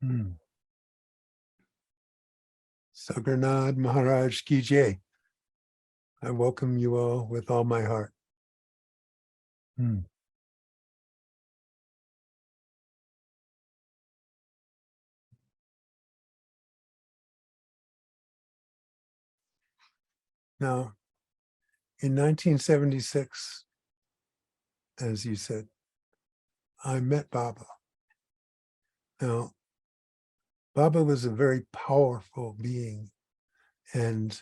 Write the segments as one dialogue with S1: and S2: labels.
S1: Hmm. Sagranad Maharaj Ki Jai. I welcome you all with all my heart. Hmm. Now, in 1976, as you said, I met Baba. Now, Baba was a very powerful being. And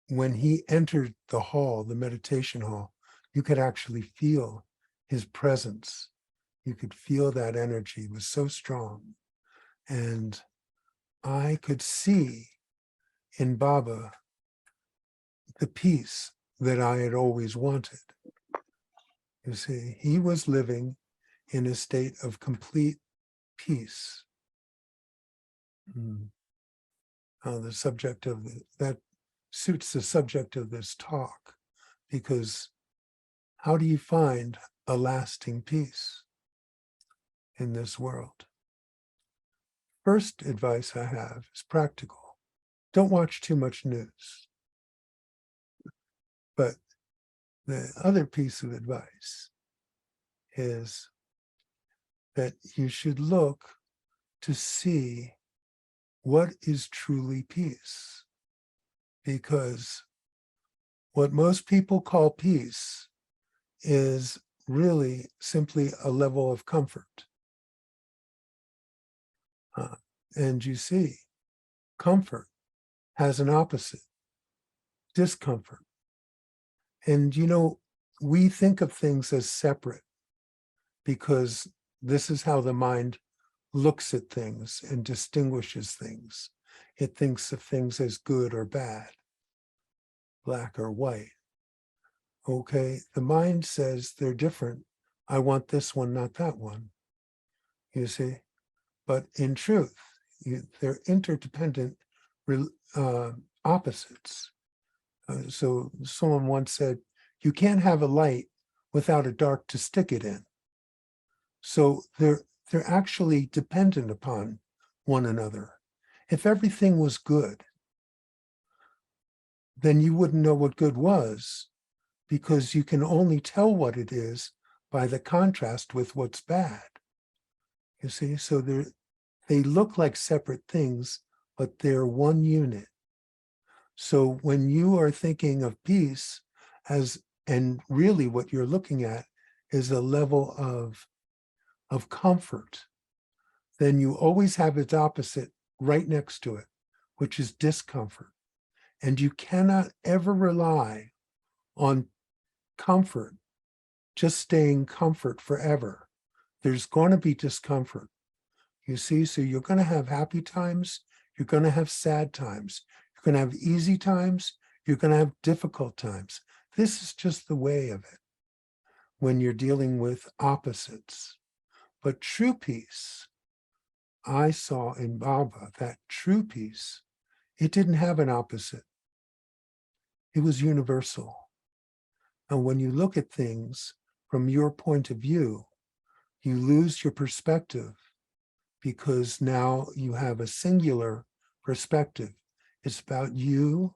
S1: when he entered the hall, the meditation hall, you could actually feel his presence. You could feel that energy. It was so strong. And I could see in Baba the peace that I had always wanted. You see, he was living in a state of complete peace. The subject of that suits the subject of this talk, because how do you find a lasting peace in this world? First advice I have is practical. Don't watch too much news. But the other piece of advice is that you should look to see what is truly peace. Because what most people call peace is really simply a level of comfort. And you see, comfort has an opposite, discomfort. And we think of things as separate because this is how the mind looks at things and distinguishes things. It thinks of things as good or bad, black or white. Okay, the mind says they're different. I want this one, not that one. You see? But in truth, they're interdependent opposites. So someone once said, you can't have a light without a dark to stick it in. So they're actually dependent upon one another. If everything was good, then you wouldn't know what good was, because you can only tell what it is by the contrast with what's bad. You see, so they look like separate things, but they're one unit. So when you are thinking of peace and really what you're looking at is a level of comfort, then you always have its opposite right next to it, which is discomfort. And you cannot ever rely on comfort, just staying comfort forever. There's going to be discomfort. You see, so you're going to have happy times, you're going to have sad times, you're going to have easy times, you're going to have difficult times. This is just the way of it when you're dealing with opposites. But true peace, I saw in Baba, that true peace, it didn't have an opposite. It was universal. And when you look at things from your point of view, you lose your perspective, because now you have a singular perspective. It's about you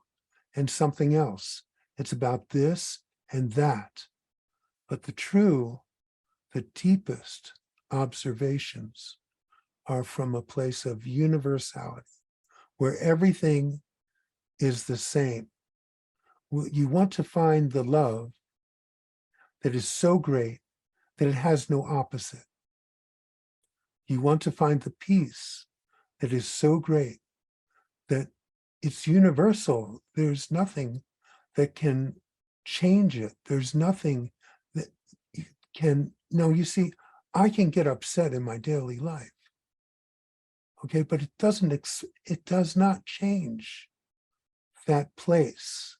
S1: and something else. It's about this and that. But the deepest observations are from a place of universality, where everything is the same. You want to find the love that is so great that it has no opposite. You want to find the peace that is so great that it's universal. There's nothing that can change it. There's nothing that can, no, you see, I can get upset in my daily life. Okay, but it does not change that place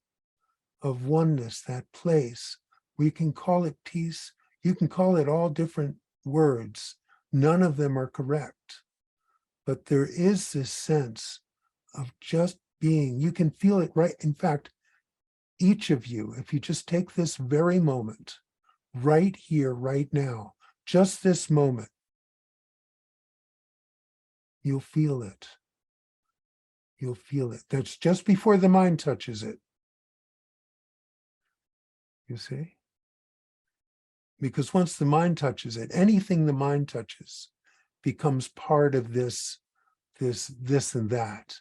S1: of oneness, that place. We can call it peace. You can call it all different words. None of them are correct. But there is this sense of just being. You can feel it right. In fact, each of you, if you just take this very moment, right here, right now, just this moment, you'll feel it. You'll feel it. That's just before the mind touches it. You see? Because once the mind touches it, anything the mind touches becomes part of this and that.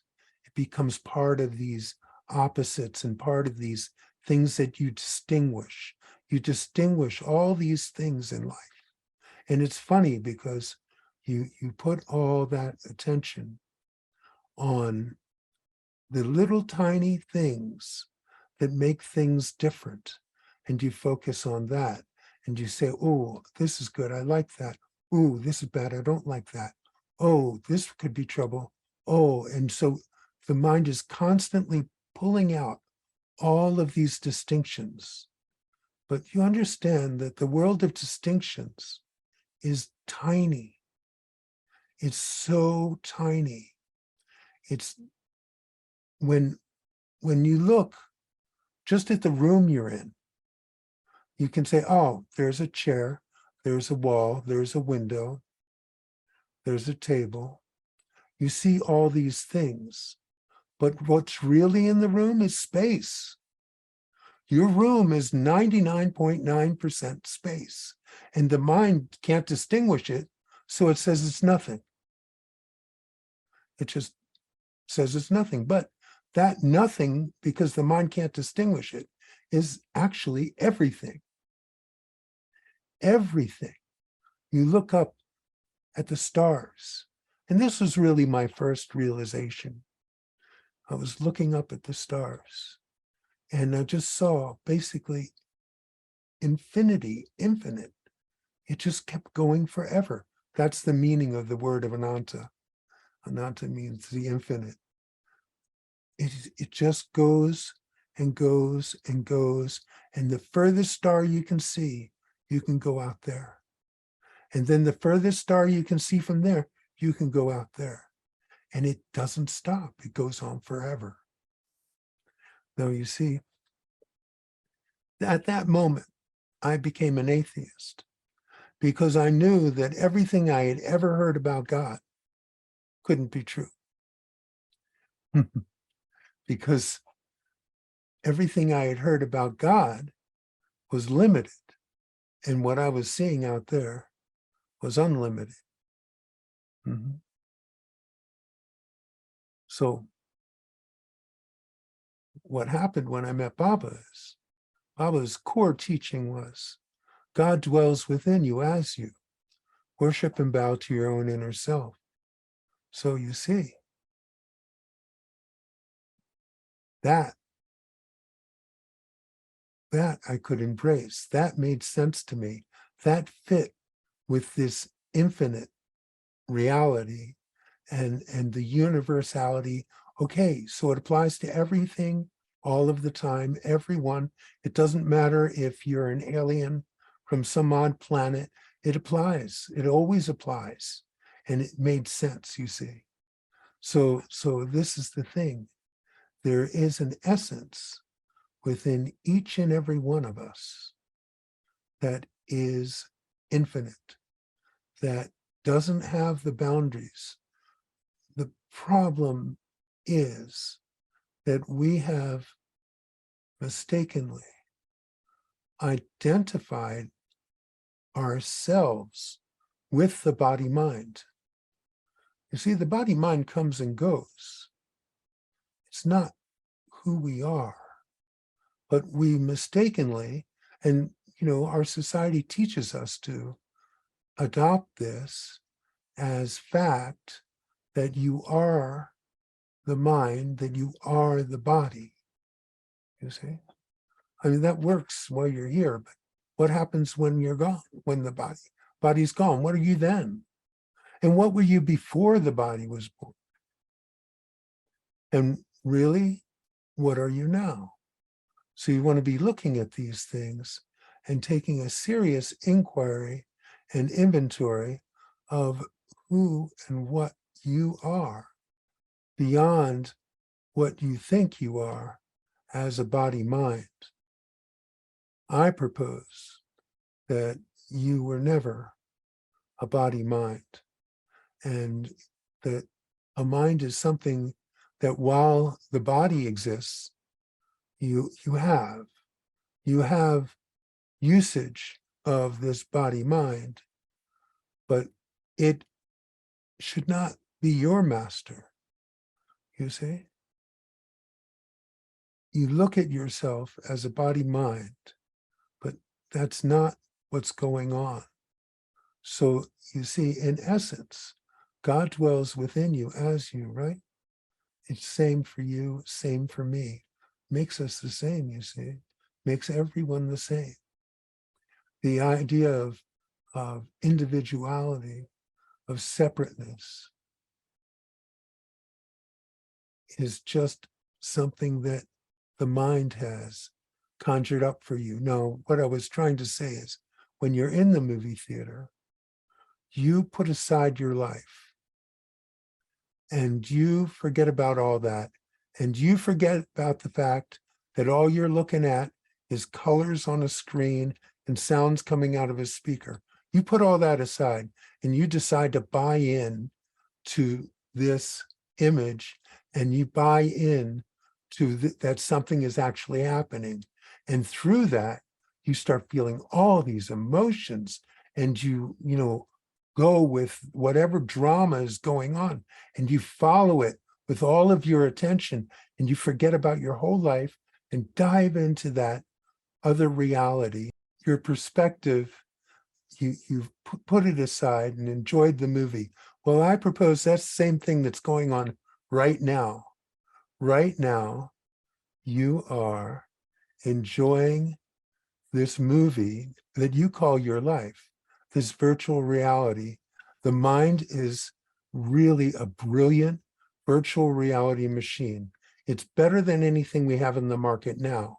S1: It becomes part of these opposites and part of these things that you distinguish. You distinguish all these things in life. And it's funny because you put all that attention on the little tiny things that make things different. And you focus on that. And you say, oh, this is good. I like that. Oh, this is bad. I don't like that. Oh, this could be trouble. Oh, and so the mind is constantly pulling out all of these distinctions. But you understand that the world of distinctions is tiny. It's so tiny. It's when you look just at the room you're in, you can say, oh, there's a chair, there's a wall, there's a window, there's a table. You see all these things, but what's really in the room is space. Your room is 99.9% space, and the mind can't distinguish it, so it says it's nothing. It just says it's nothing. But that nothing, because the mind can't distinguish it, is actually everything. Everything. You look up at the stars, and this was really my first realization. I was looking up at the stars, and I just saw basically infinity, infinite. It just kept going forever. That's the meaning of the word of Ananta. Ananta means the infinite. It just goes and goes and goes. And the furthest star you can see, you can go out there. And then the furthest star you can see from there, you can go out there. And it doesn't stop. It goes on forever. Now, you see, at that moment, I became an atheist because I knew that everything I had ever heard about God couldn't be true. Because everything I had heard about God was limited, and what I was seeing out there was unlimited. Mm-hmm. So what happened when I met Baba's core teaching was, God dwells within you as you. Worship and bow to your own inner self. So you see, that I could embrace. That made sense to me. That fit with this infinite reality and the universality. Okay, so it applies to everything, all of the time, everyone. It doesn't matter if you're an alien from some odd planet. It applies. It always applies. And it made sense, you see. So this is the thing. There is an essence within each and every one of us that is infinite, that doesn't have the boundaries. The problem is that we have mistakenly identified ourselves with the body-mind. You see, the body-mind comes and goes. It's not who we are, but we mistakenly, and our society teaches us to adopt this as fact, that you are the mind, that you are the body. You see? I mean, that works while you're here, but what happens when you're gone, when the body's gone? What are you then? And what were you before the body was born? And really, what are you now? So you want to be looking at these things and taking a serious inquiry and inventory of who and what you are beyond what you think you are as a body-mind. I propose that you were never a body-mind, and that a mind is something that while the body exists, you have usage of this body mind, but it should not be your master. You see? You look at yourself as a body mind, but that's not what's going on. So you see, in essence, God dwells within you as you, right? It's same for you, same for me. Makes us the same, you see. Makes everyone the same. The idea of individuality, of separateness, is just something that the mind has conjured up for you. No, what I was trying to say is, when you're in the movie theater, you put aside your life and you forget about all that. And you forget about the fact that all you're looking at is colors on a screen and sounds coming out of a speaker. You put all that aside and you decide to buy in to this image, and you buy in to that something is actually happening. And through that, you start feeling all these emotions, and you go with whatever drama is going on, and you follow it with all of your attention, and you forget about your whole life and dive into that other reality. Your perspective, you've put it aside and enjoyed the movie. Well, I propose that's the same thing that's going on right now. Right now, you are enjoying this movie that you call your life, this virtual reality. The mind is really a brilliant virtual reality machine. It's better than anything we have in the market now.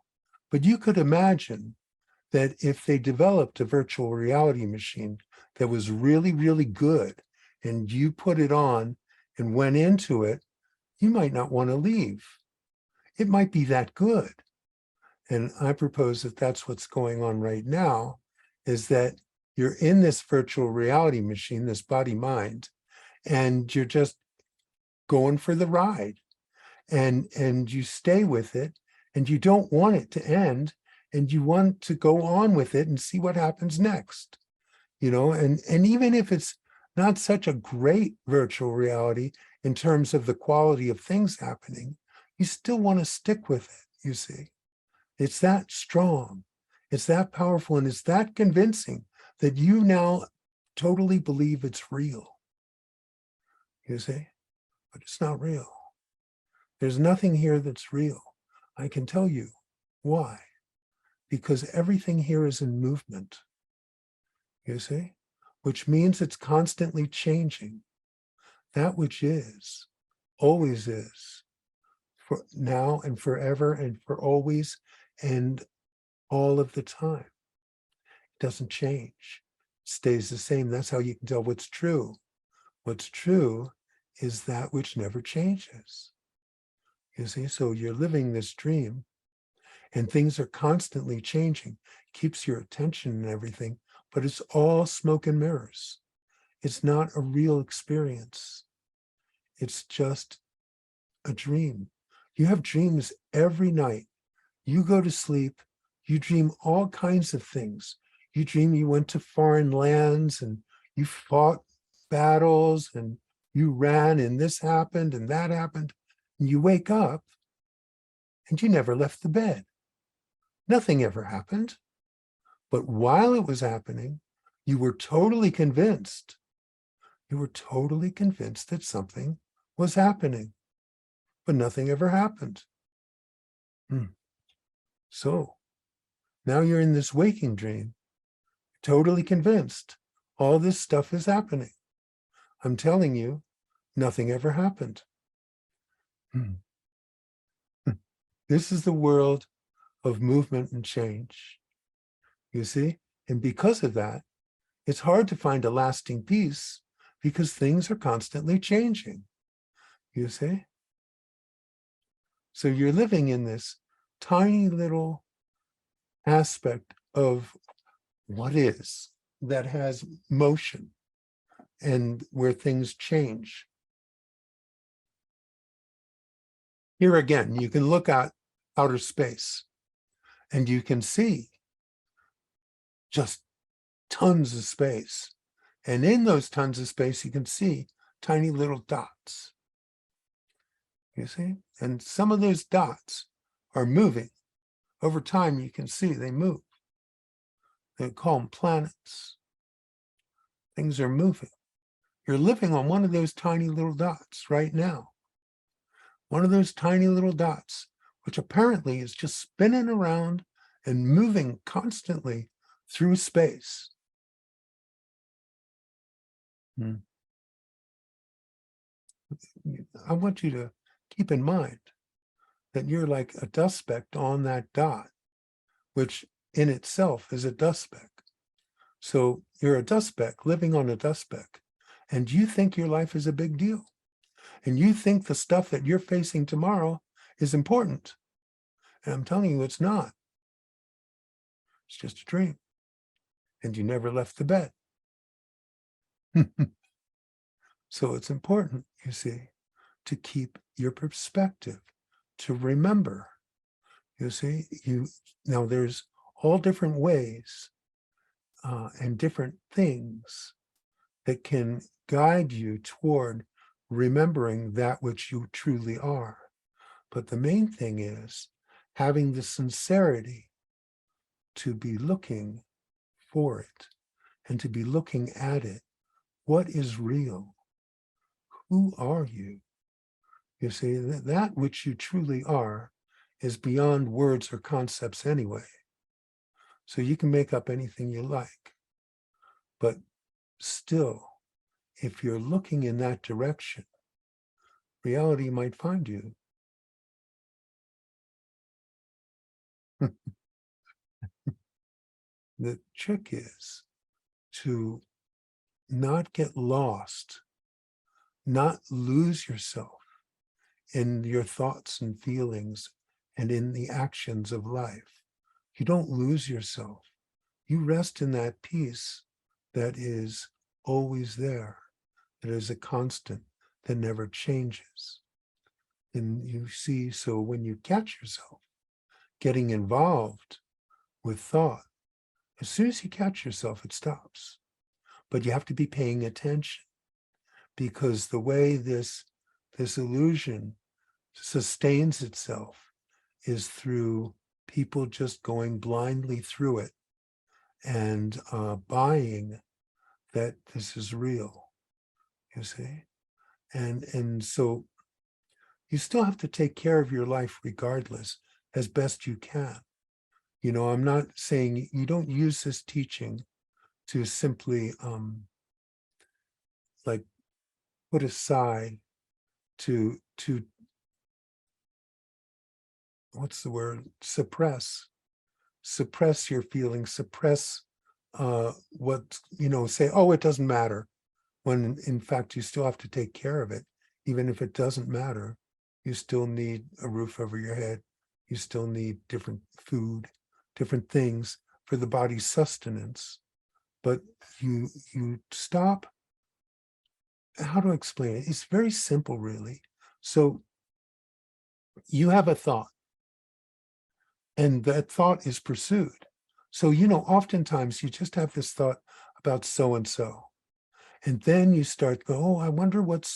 S1: But you could imagine that if they developed a virtual reality machine that was really, really good, and you put it on and went into it, you might not want to leave. It might be that good. And I propose that that's what's going on right now, is that you're in this virtual reality machine, this body mind, and you're just going for the ride. And you stay with it, and you don't want it to end, and you want to go on with it and see what happens next. And even if it's not such a great virtual reality in terms of the quality of things happening, you still want to stick with it, you see. It's that strong, it's that powerful, and it's that convincing that you now totally believe it's real, you see. But it's not real. There's nothing here that's real. I can tell you why. Because everything here is in movement, you see, which means it's constantly changing. That which is, always is, for now and forever and for always and all of the time. It doesn't change. It stays the same. That's how you can tell what's true. What's true is that which never changes. You see, so you're living this dream, and things are constantly changing, keeps your attention and everything, but it's all smoke and mirrors. It's not a real experience. It's just a dream. You have dreams every night. You go to sleep, you dream all kinds of things. You dream you went to foreign lands and you fought battles and you ran and this happened and that happened. And you wake up and you never left the bed. Nothing ever happened. But while it was happening, you were totally convinced. You were totally convinced that something was happening, but nothing ever happened. So now you're in this waking dream, totally convinced all this stuff is happening. I'm telling you, nothing ever happened. This is the world of movement and change, you see? And because of that, it's hard to find a lasting peace because things are constantly changing, you see? So you're living in this tiny little aspect of what is that has motion and where things change. Here again, you can look at outer space and you can see just tons of space. And in those tons of space, you can see tiny little dots. You see? And some of those dots are moving. Over time, you can see they move. They call them planets. Things are moving. You're living on one of those tiny little dots right now. One of those tiny little dots, which apparently is just spinning around and moving constantly through space. I want you to keep in mind that you're like a dust speck on that dot, which in itself is a dust speck. So you're a dust speck living on a dust speck, and you think your life is a big deal. And you think the stuff that you're facing tomorrow is important. And I'm telling you, it's not. It's just a dream. And you never left the bed. So it's important, you see, to keep your perspective, to remember. You see, now there's all different ways and different things that can guide you toward remembering that which you truly are. But the main thing is having the sincerity to be looking for it and to be looking at it. What is real? Who are you? You see, that which you truly are is beyond words or concepts anyway. So you can make up anything you like. But still, if you're looking in that direction, reality might find you. The trick is to not get lost, not lose yourself in your thoughts and feelings and in the actions of life. You don't lose yourself. You rest in that peace that is always there, that is a constant, that never changes. And you see, so when you catch yourself getting involved with thought, as soon as you catch yourself, it stops. But you have to be paying attention, because the way this illusion sustains itself is through people just going blindly through it and buying that this is real, you see? And so you still have to take care of your life regardless, as best you can. You know, I'm not saying you don't use this teaching to simply like put aside to what's the word, suppress your feelings, suppress what, you know, say, oh, it doesn't matter, when in fact you still have to take care of it. Even if it doesn't matter, you still need a roof over your head, you still need different food, different things for the body's sustenance. But you stop. How to explain it? It's very simple, really. So you have a thought, and that thought is pursued. So, you know, oftentimes you just have this thought about so-and-so. And then you start go, oh, I wonder what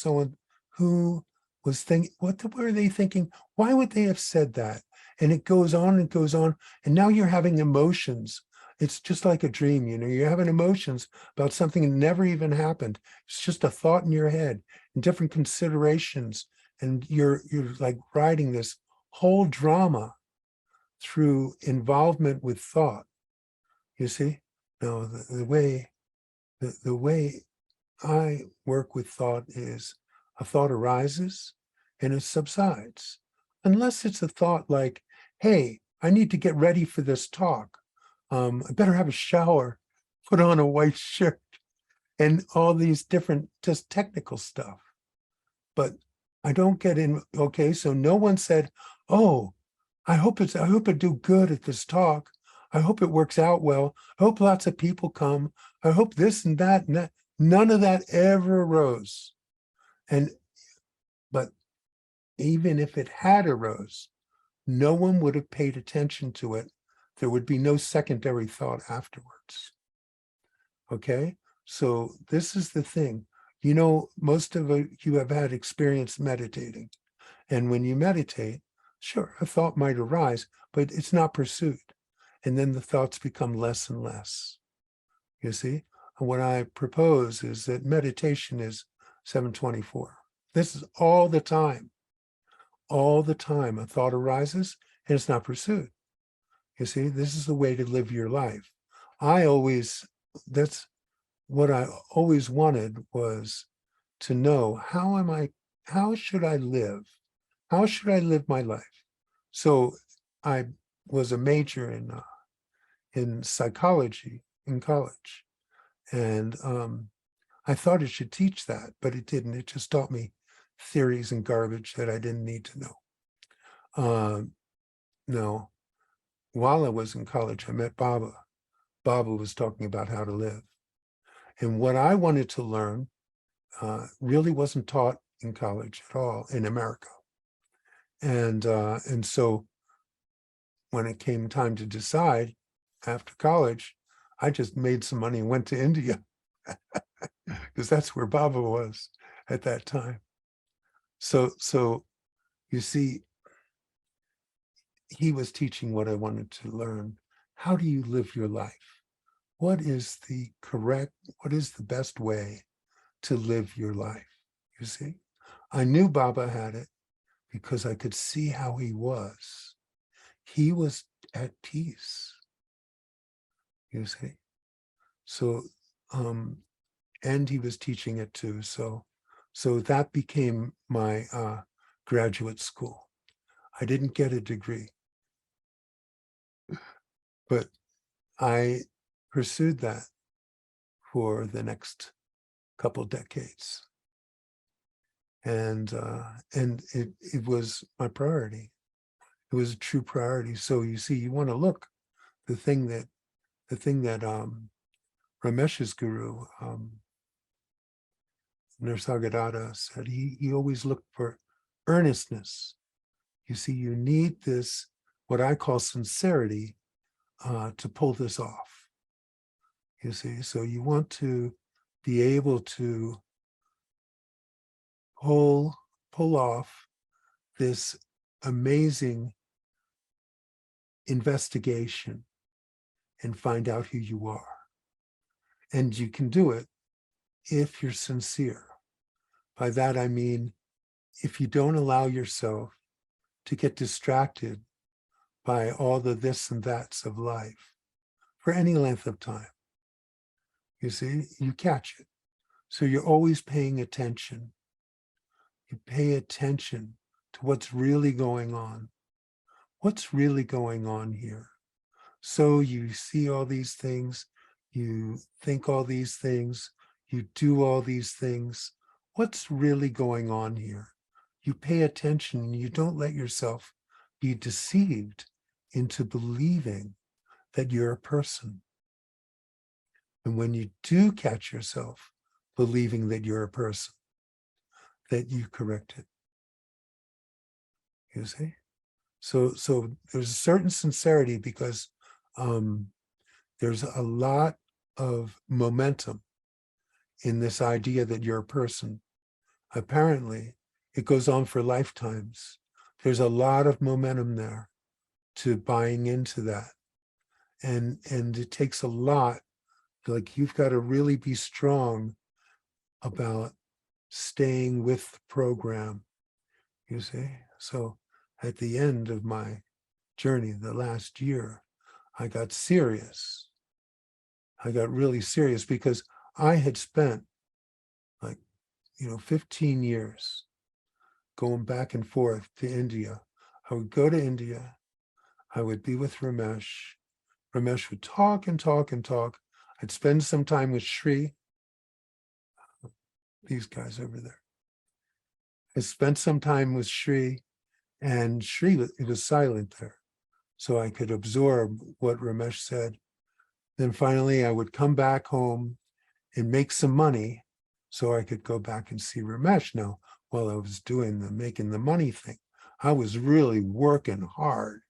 S1: who was thinking, what were they thinking? Why would they have said that? And it goes on and goes on. And now you're having emotions. It's just like a dream, you know, you're having emotions about something that never even happened. It's just a thought in your head and different considerations. And you're like riding this whole drama through involvement with thought. You see? No, the way I work with thought is a thought arises and it subsides. Unless it's a thought like, hey, I need to get ready for this talk. I better have a shower, put on a white shirt, and all these different just technical stuff. But I don't get in, okay, so no one said, oh, I hope it do good at this talk. I hope it works out well. I hope lots of people come. I hope this and that and that. None of that ever arose. But even if it had arose, no one would have paid attention to it. There would be no secondary thought afterwards. Okay? So this is the thing. You know, most of you have had experience meditating. And when you meditate, sure, a thought might arise, but it's not pursued. And then the thoughts become less and less. You see? And what I propose is that meditation is 724. This is all the time. All the time a thought arises and it's not pursued. You see, this is the way to live your life. That's what I always wanted, was to know, how should I live? How should I live my life? So I was a major in psychology in college. And I thought it should teach that, but it didn't. It just taught me theories and garbage that I didn't need to know. No, while I was in college, I met Baba. Baba was talking about how to live. And what I wanted to learn really wasn't taught in college at all in America. And so when it came time to decide after college, I just made some money and went to India because that's where Baba was at that time. So you see, he was teaching what I wanted to learn. How do you live your life? What is the best way to live your life? You see, I knew Baba had it because I could see how he was. He was at peace, you see. So, and he was teaching it too. So that became my graduate school. I didn't get a degree, but I pursued that for the next couple decades. And it was my priority. It was a true priority. So you see, you want to look, the thing that Ramesh's guru, Nisargadatta, said, he always looked for earnestness. You see, you need this, what I call sincerity, to pull this off. You see, so you want to be able to pull off this amazing investigation and find out who you are. And you can do it if you're sincere. By that, I mean, if you don't allow yourself to get distracted by all the this and that's of life for any length of time. You see, you catch it. So you're always paying attention. You pay attention to what's really going on. What's really going on here? So you see all these things, you think all these things, you do all these things. What's really going on here? You pay attention and you don't let yourself be deceived into believing that you're a person. And when you do catch yourself believing that you're a person, that you correct it. You see? So there's a certain sincerity because there's a lot of momentum in this idea that you're a person. Apparently, it goes on for lifetimes. There's a lot of momentum there to buying into that. And it takes a lot, like you've got to really be strong about staying with the program, you see? So at the end of my journey, the last year, I got serious. I got really serious because I had spent 15 years going back and forth to India. I would go to India. I would be with Ramesh. Ramesh would talk and talk and talk. I'd spend some time with Sri, these guys over there. I spent some time with Sri, and Sri, it was silent there. So I could absorb what Ramesh said. Then finally, I would come back home and make some money so I could go back and see Ramesh. Now, while I was doing making the money thing. I was really working hard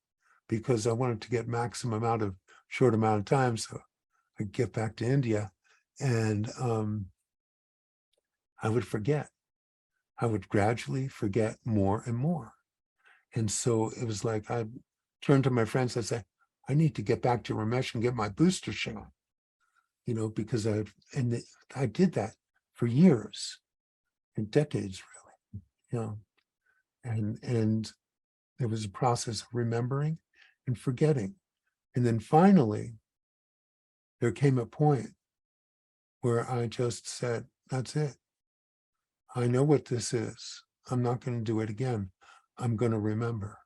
S1: because I wanted to get maximum out of short amount of time so I'd get back to India. And I would forget. I would gradually forget more and more. And so it was like I turned to my friends and said, I need to get back to Ramesh and get my booster shot, because I did that for years and decades, really, and it was a process of remembering and forgetting. And then finally, there came a point where I just said, that's it. I know what this is. I'm not going to do it again. I'm going to remember.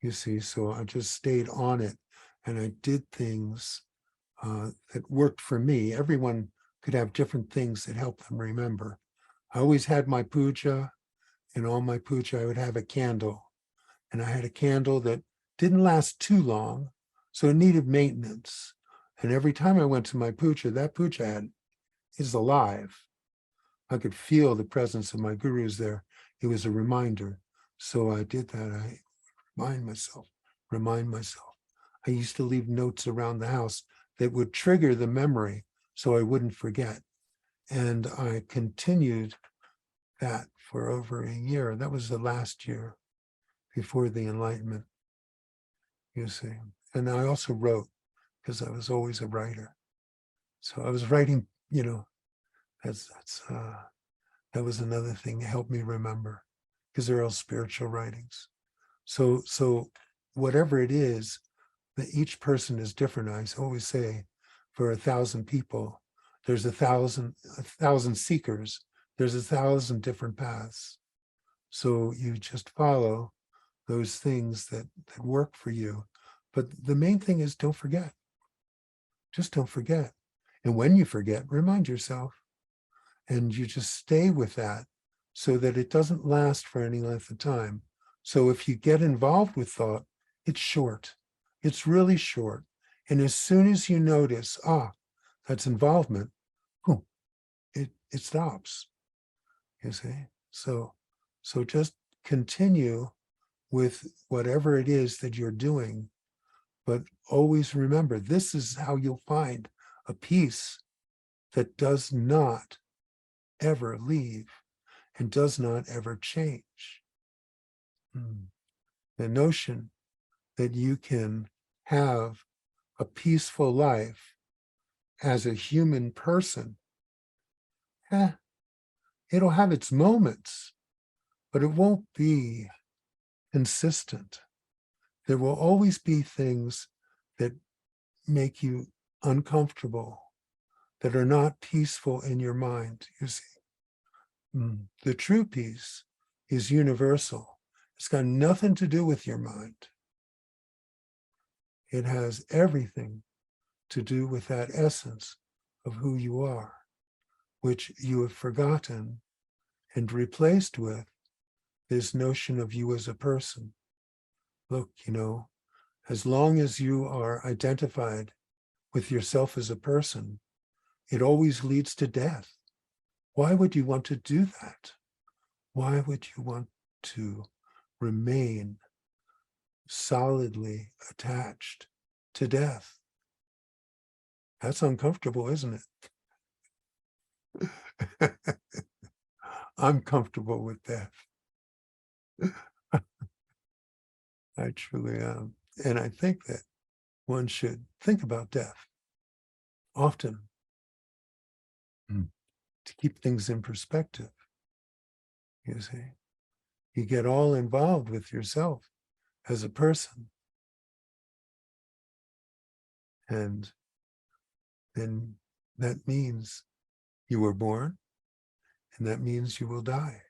S1: You see, so I just stayed on it and I did things that worked for me. Everyone could have different things that help them remember. I always had my puja, and on my puja, I would have a candle. And I had a candle that didn't last too long, so it needed maintenance. And every time I went to my puja, that puja is alive. I could feel the presence of my gurus there. It was a reminder. So I did that. I remind myself. I used to leave notes around the house that would trigger the memory so I wouldn't forget. And I continued that for over a year. That was the last year before the enlightenment, you see. And I also wrote because I was always a writer. So I was writing, that was another thing that helped me remember because they're all spiritual writings. So whatever it is, that each person is different. I always say for 1,000 people, there's a thousand seekers, there's 1,000 different paths. So you just follow those things that work for you. But the main thing is don't forget. Just don't forget. And when you forget, remind yourself. And you just stay with that so that it doesn't last for any length of time. So if you get involved with thought, it's short. It's really short. And as soon as you notice, that's involvement, boom, it stops. You see? So just continue with whatever it is that you're doing, but always remember, this is how you'll find a peace that does not ever leave and does not ever change. The notion that you can have a peaceful life as a human person, it'll have its moments, but it won't be consistent. There will always be things that make you uncomfortable, that are not peaceful in your mind, you see. The true peace is universal. It's got nothing to do with your mind. It has everything to do with that essence of who you are, which you have forgotten and replaced with this notion of you as a person. Look, as long as you are identified with yourself as a person, it always leads to death. Why would you want to do that? Why would you want to remain solidly attached to death? That's uncomfortable, isn't it? I'm comfortable with death. I truly am. And I think that one should think about death often to keep things in perspective. You see, you get all involved with yourself as a person. And then that means you were born, and that means you will die.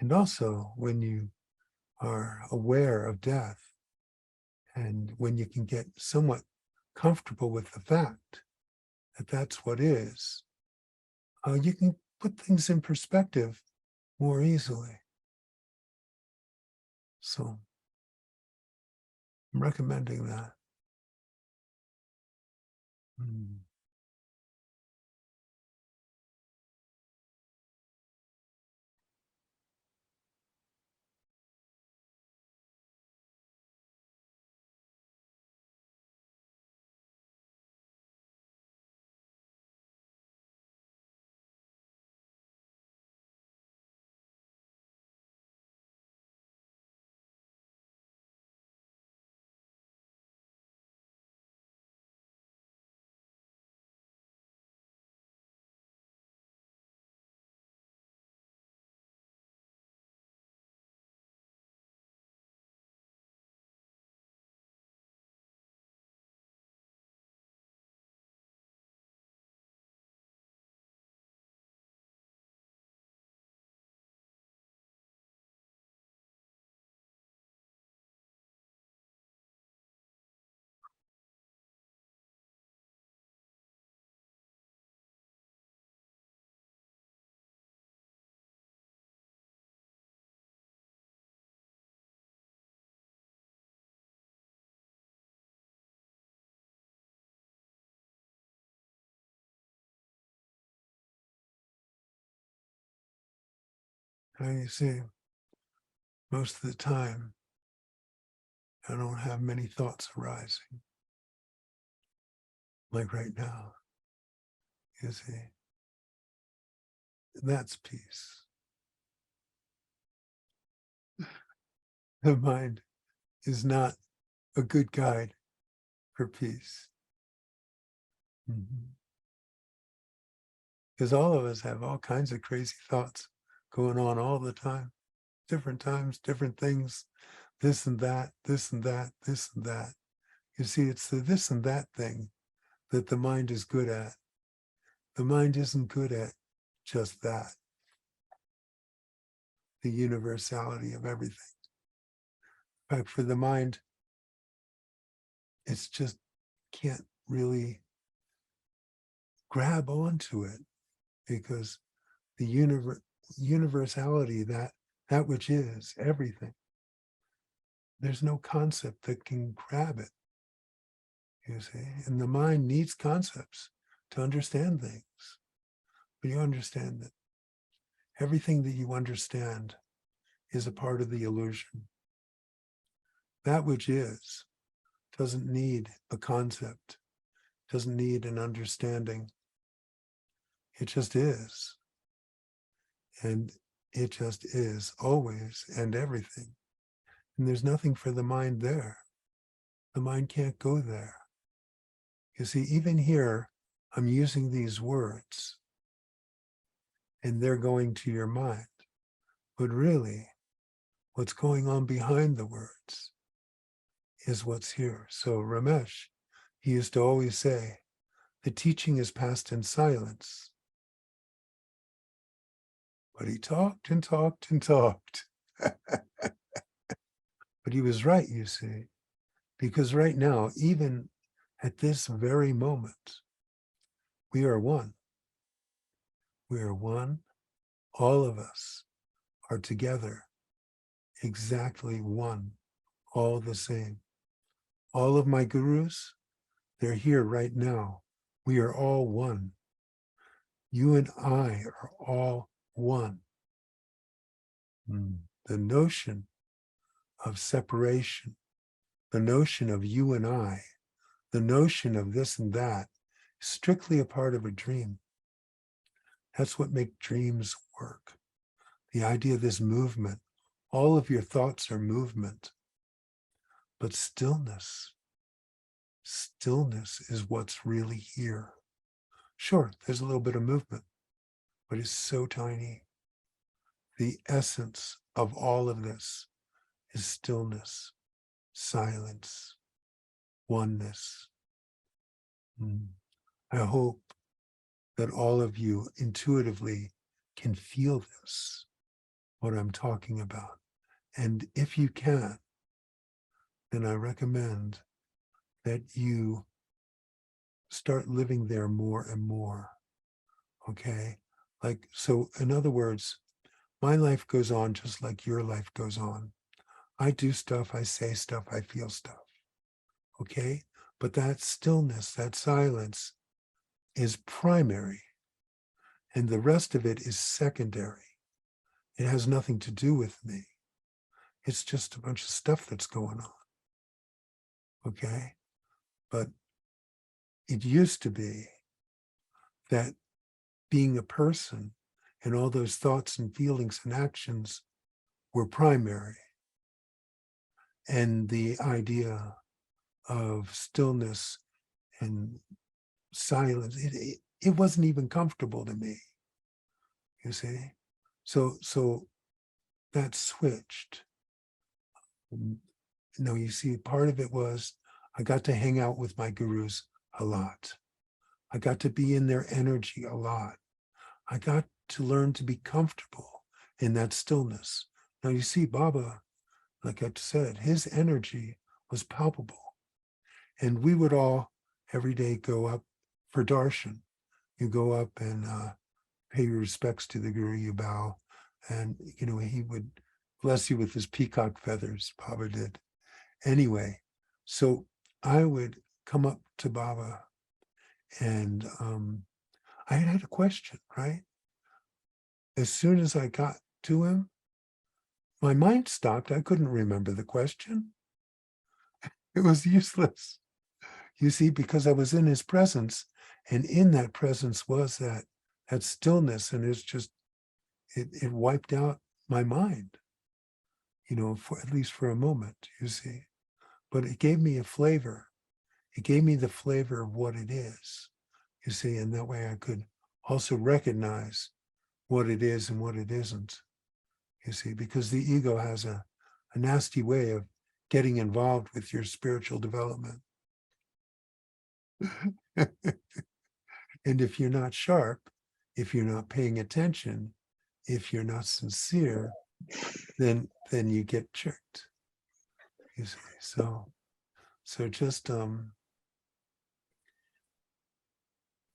S1: And also, when you are aware of death, and when you can get somewhat comfortable with the fact that that's what is, you can put things in perspective more easily. So I'm recommending that. And you see, most of the time, I don't have many thoughts arising, like right now, you see. That's peace. The mind is not a good guide for peace. Because all of us have all kinds of crazy thoughts going on all the time, different times, different things, this and that, this and that, this and that. You see, it's the this and that thing that the mind is good at. The mind isn't good at just that, the universality of everything. In fact, for the mind, it's just can't really grab onto it because the universality, that which is everything, there's no concept that can grab it, you see. And the mind needs concepts to understand things. But you understand that everything that you understand is a part of the illusion. That which is doesn't need a concept, doesn't need an understanding. It just is. And it just is always and everything. And there's nothing for the mind there. The mind can't go there. You see, even here, I'm using these words and they're going to your mind. But really, what's going on behind the words is what's here. So Ramesh, he used to always say, the teaching is passed in silence. But he talked and talked and talked. But he was right, you see, because right now, even at this very moment, we are one. We are one. All of us are together, exactly one, all the same. All of my gurus, they're here right now. We are all one. You and I are all one. The notion of separation, the notion of you and I, the notion of this and that, is strictly a part of a dream. That's what makes dreams work. The idea of this movement, all of your thoughts are movement, but stillness is what's really here. Sure, there's a little bit of movement, but it's so tiny. The essence of all of this is stillness, silence, oneness. I hope that all of you intuitively can feel this, what I'm talking about. And if you can, then I recommend that you start living there more and more. Okay? Like, so in other words, my life goes on just like your life goes on. I do stuff, I say stuff, I feel stuff. Okay? But that stillness, that silence is primary. And the rest of it is secondary. It has nothing to do with me. It's just a bunch of stuff that's going on. Okay? But it used to be that being a person and all those thoughts and feelings and actions were primary. And the idea of stillness and silence, it wasn't even comfortable to me, you see? So that switched. No, you see, part of it was I got to hang out with my gurus a lot. I got to be in their energy a lot. I got to learn to be comfortable in that stillness. Now, you see, Baba, like I said, his energy was palpable. And we would all every day go up for darshan. You go up and pay your respects to the guru, you bow. And, you know, he would bless you with his peacock feathers, Baba did. Anyway, so I would come up to Baba and I had a question, right? As soon as I got to him, my mind stopped. I couldn't remember the question. It was useless. You see, because I was in his presence, and in that presence was that stillness, and it's just, it wiped out my mind, for at least for a moment, you see. But it gave me a flavor. It gave me the flavor of what it is, you see, and that way I could also recognize what it is and what it isn't, you see, because the ego has a nasty way of getting involved with your spiritual development. And if you're not sharp, if you're not paying attention, if you're not sincere, then you get tricked. You see, so just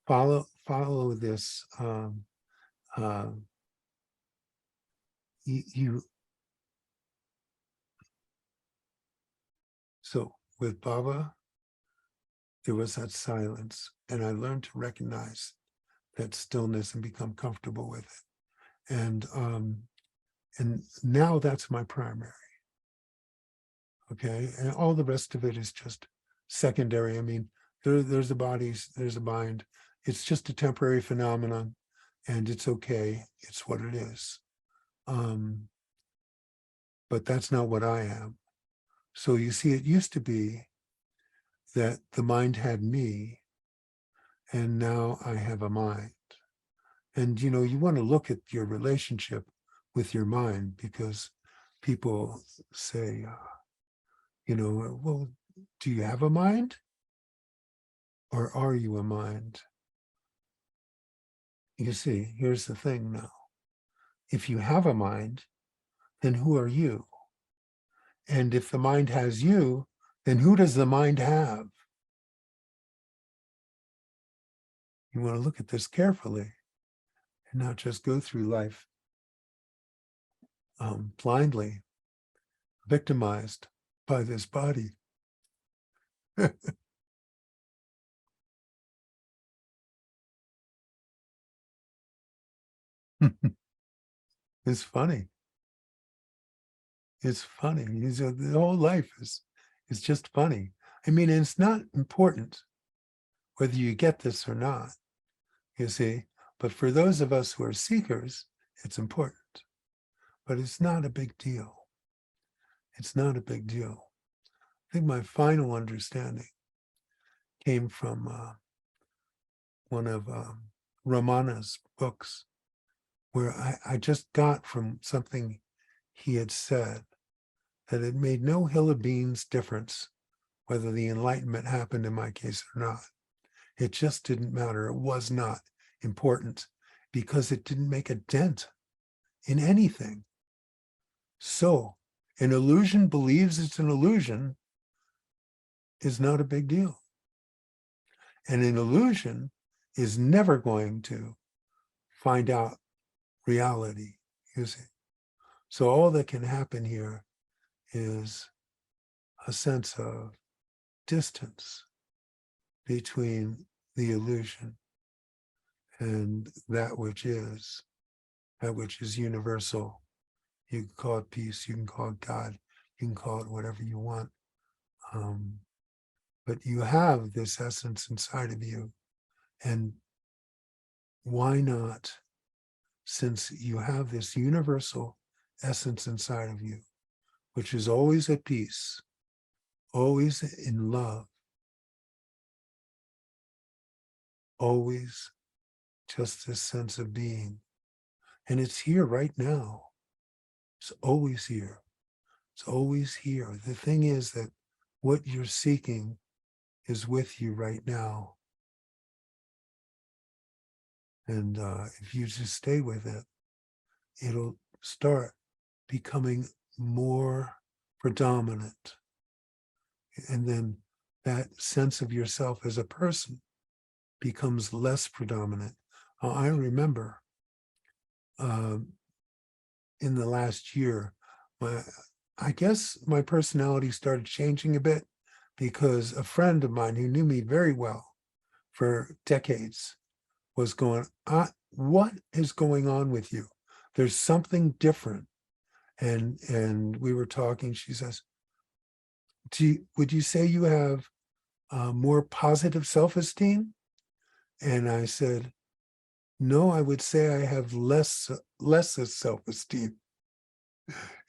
S1: follow this. So with Baba, there was that silence, and I learned to recognize that stillness and become comfortable with it. And now that's my primary. Okay, and all the rest of it is just secondary. I mean, there's the bodies, there's the mind. It's just a temporary phenomenon, and it's okay. It's what it is. But that's not what I am. So you see, it used to be that the mind had me, and now I have a mind. And, you want to look at your relationship with your mind, because people say, well, do you have a mind? Or are you a mind? You see, here's the thing now. If you have a mind, then who are you? And if the mind has you, then who does the mind have? You want to look at this carefully and not just go through life blindly, victimized by this body. It's funny. It's funny. The whole life is just funny. I mean, it's not important whether you get this or not, you see. But for those of us who are seekers, it's important. But it's not a big deal. It's not a big deal. I think my final understanding came from one of Ramana's books, where I just got from something he had said that it made no hill of beans difference whether the enlightenment happened in my case or not. It just didn't matter. It was not important because it didn't make a dent in anything. So an illusion believes it's an illusion is not a big deal. And an illusion is never going to find out reality, you see. So all that can happen here is a sense of distance between the illusion and that which is universal. You can call it peace, you can call it God, you can call it whatever you want. But you have this essence inside of you. And why not, since you have this universal essence inside of you, which is always at peace, always in love, always just this sense of being. And it's here right now. It's always here. It's always here. The thing is that what you're seeking is with you right now. And if you just stay with it, it'll start becoming more predominant. And then that sense of yourself as a person becomes less predominant. I remember in the last year, I guess my personality started changing a bit because a friend of mine who knew me very well for decades was going, what is going on with you? there's something different. And we were talking, she says, would you say you have more positive self-esteem? And I said, no, I would say I have less self-esteem.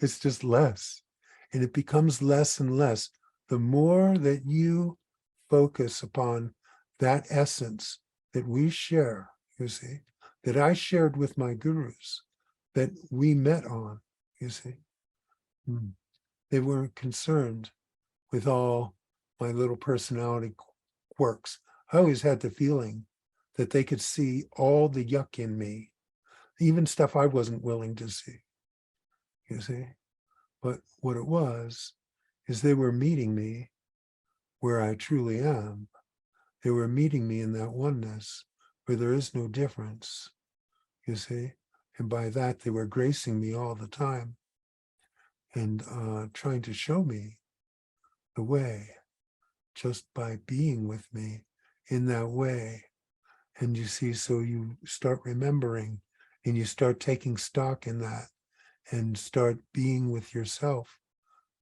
S1: It's just less. And it becomes less and less. The more that you focus upon that essence that we share, you see, that I shared with my gurus, that we met on, you see. They weren't concerned with all my little personality quirks. I always had the feeling that they could see all the yuck in me, even stuff I wasn't willing to see, you see. But what it was is they were meeting me where I truly am. They were meeting me in that oneness where there is no difference, you see. And by that, they were gracing me all the time and trying to show me the way just by being with me in that way. And you see, so you start remembering and you start taking stock in that and start being with yourself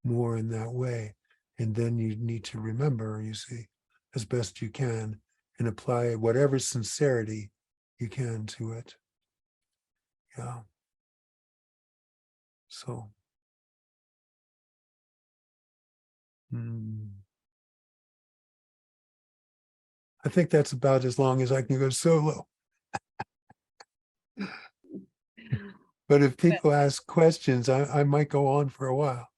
S1: more in that way. And then you need to remember, you see, as best you can and apply whatever sincerity you can to it. Yeah. So. I think that's about as long as I can go solo. But if people ask questions, I might go on for a while.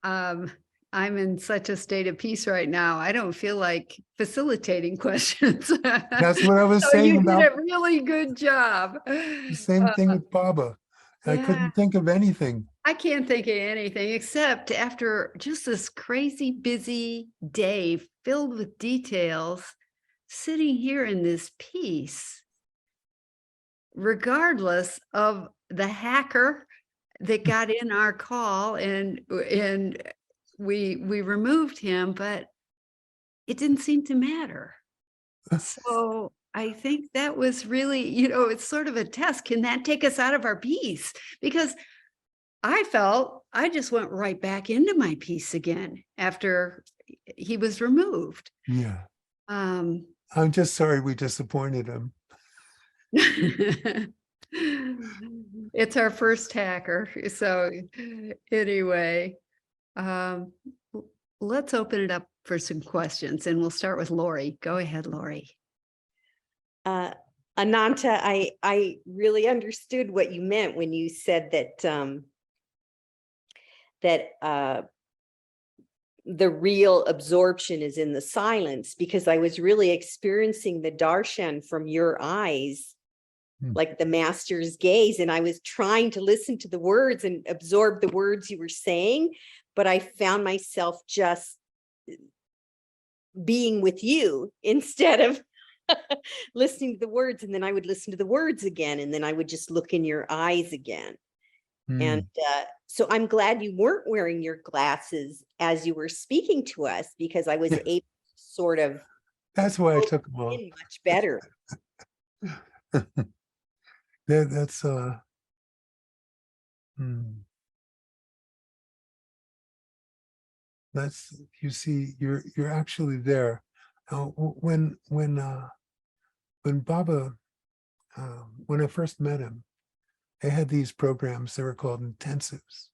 S2: I'm in such a state of peace right now. I don't feel like facilitating questions.
S1: That's what I was
S2: So
S1: saying
S2: you
S1: about
S2: did a really good job.
S1: the same thing with Baba. I
S2: Yeah.
S1: couldn't think of anything.
S2: I can't think of anything except after just this crazy busy day filled with details, sitting here in this peace, regardless of the hacker that got in our call and we removed him, but it didn't seem to matter. So I think that was really, it's sort of a test. Can that take us out of our peace? Because I felt I just went right back into my peace again after he was removed.
S1: Yeah.
S2: Um,
S1: I'm just sorry we disappointed him.
S2: It's our first hacker. So anyway, let's open it up for some questions and we'll start with Lori. Go ahead, Lori.
S3: Ananta, I really understood what you meant when you said that the real absorption is in the silence, because I was really experiencing the darshan from your eyes, like the master's gaze, and I was trying to listen to the words and absorb the words you were saying, but I found myself just being with you instead of listening to the words. And then I would listen to the words again, and then I would just look in your eyes again. And so I'm glad you weren't wearing your glasses as you were speaking to us, because I was able to sort of.
S1: That's why I took them off.
S3: Much better.
S1: That's that's, you see, you're actually there. When Baba, when I first met him, they had these programs, they were called intensives.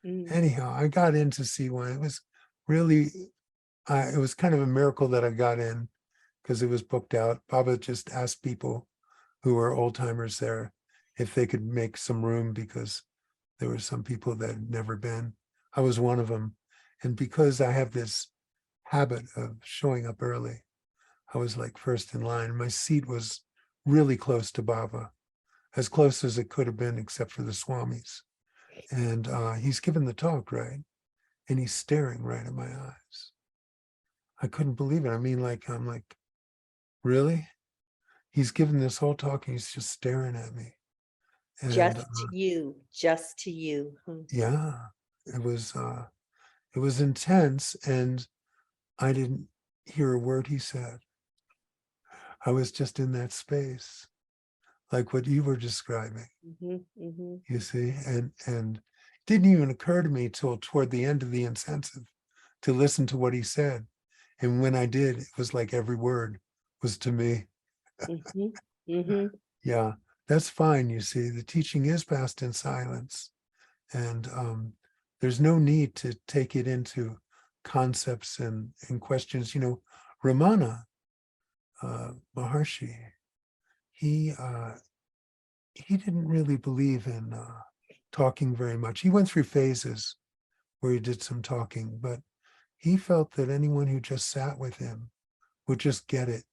S1: Anyhow, I got in to see one. It was really, it was kind of a miracle that I got in, because it was booked out. Baba just asked people who were old timers there if they could make some room, because there were some people that had never been. I was one of them. And because I have this habit of showing up early, I was like first in line. My seat was really close to Baba, as close as it could have been, except for the Swamis. And he's given the talk, right? And he's staring right at my eyes. I couldn't believe it. I mean, I'm like, really? He's given this whole talk and he's just staring at me. And,
S3: just to you.
S1: Yeah, it was intense, and I didn't hear a word he said. I was just in that space. like what you were describing,
S3: Mhm, mhm.
S1: you see, and it didn't even occur to me till toward the end of the intensive to listen to what he said. And when I did, it was like every word was to me.
S3: Mhm, mhm.
S1: Yeah, that's fine. You see, the teaching is passed in silence, and there's no need to take it into concepts and questions. You know, Ramana Maharshi, he didn't really believe in talking very much. He went through phases where he did some talking, but he felt that anyone who just sat with him would just get it,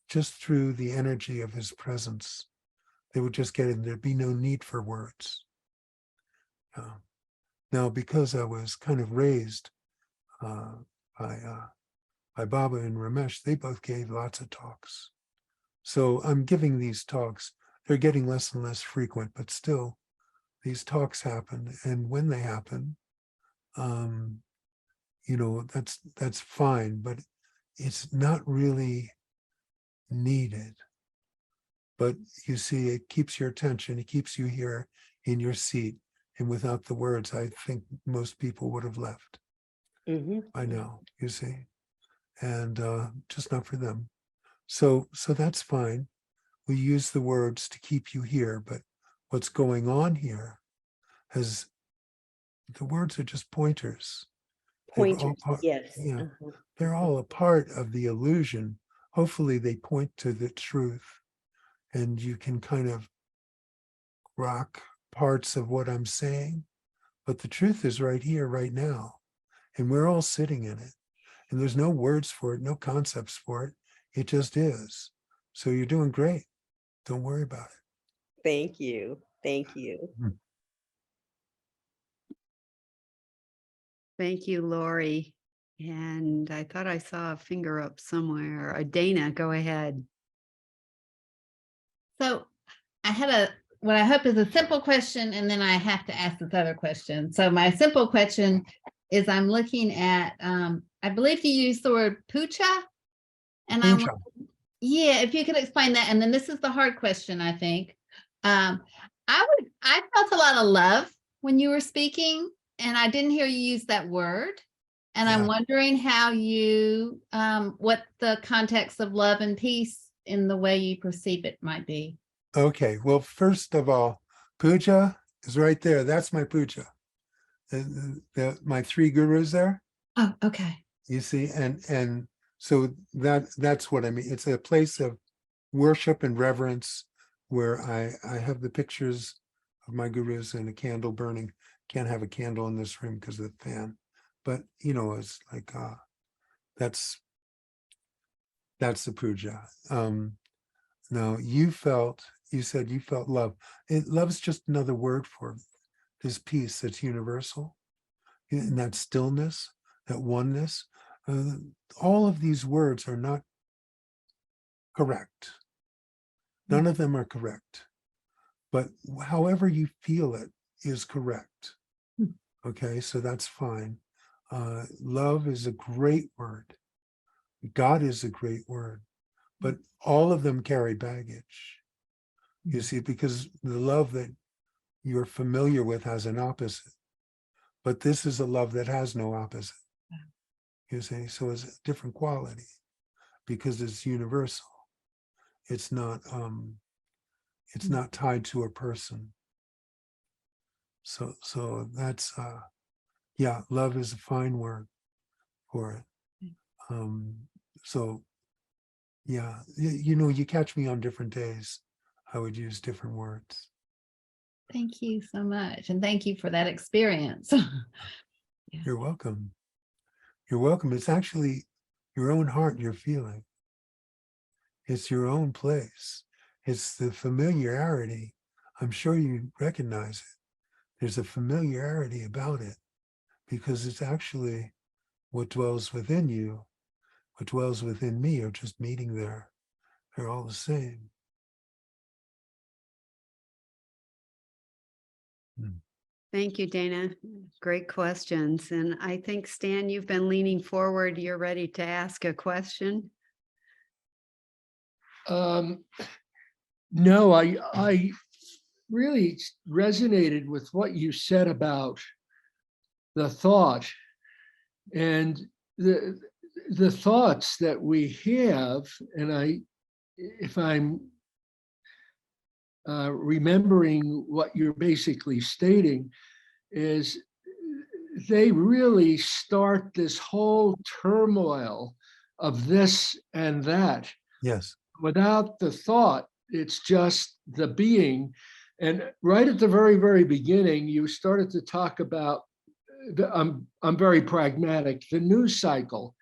S1: just through the energy of his presence. They would just get it, and there'd be no need for words. Now, because I was kind of raised uh, by Baba and Ramesh, they both gave lots of talks. So I'm giving these talks. They're getting less and less frequent, but still, these talks happen. And when they happen, you know, that's fine, but it's not really needed. But you see, it keeps your attention, it keeps you here in your seat. And without the words, I think most people would have left
S3: Mhm.
S1: by now, you see, and just not for them. So that's fine. We use the words to keep you here, but what's going on here has the words are just pointers. They're all
S3: Pointers,
S1: part,
S3: yes.
S1: yeah,
S3: Uh-huh.
S1: they're all a part of the illusion. Hopefully they point to the truth, and you can kind of rock parts of what I'm saying, but the truth is right here, right now, and we're all sitting in it. And there's no words for it, no concepts for it. It just is. So you're doing great. Don't worry about it.
S3: Thank you. Thank you.
S2: Thank you, Lori. And I thought I saw a finger up somewhere. Dana, go ahead.
S4: So I had what I hope is a simple question, and then I have to ask this other question. So my simple question is, I'm looking at, I believe you used the word puja, and
S1: Puja.
S4: yeah, if you could explain that. And then this is the hard question, I think. I felt a lot of love when you were speaking, and I didn't hear you use that word. And
S1: Yeah.
S4: I'm wondering how you, what the context of love and peace in the way you perceive it might be.
S1: Okay. Well, first of all, puja is right there. That's my puja. My three gurus there,
S4: Oh, okay.
S1: you see, and so that's what I mean. It's a place of worship and reverence where I have the pictures of my gurus and a candle burning. Can't have a candle in this room because of the fan, but you know, it's like that's the puja. Now you said you felt love. Love's just another word for this peace that's universal, and that stillness, that oneness. All of these words are not correct. None of them are correct. But however you feel it is correct. Okay, so that's fine. Love is a great word. God is a great word, but all of them carry baggage. You see, because the love that you're familiar with has an opposite, but this is a love that has no opposite. You see, so it's a different quality because it's universal. It's not tied to a person. So that's yeah, love is a fine word for it. So yeah, you know, you catch me on different days, I would use different words.
S4: Thank you so much. And thank you for that experience.
S1: You're welcome. You're welcome. It's actually your own heart you're feeling. It's your own place. It's the familiarity. I'm sure you recognize it. There's a familiarity about it because it's actually what dwells within you, what dwells within me are just meeting there. They're all the same.
S2: Thank you, Dana. Great questions. And I think, Stan, you've been leaning forward. You're ready to ask a question.
S5: No, I really resonated with what you said about the thought and the thoughts that we have. And if I'm remembering what you're basically stating, is they really start this whole turmoil of this and that.
S1: Yes.
S5: Without the thought, it's just the being. And right at the very, very beginning, you started to talk about, I'm very pragmatic, the news cycle.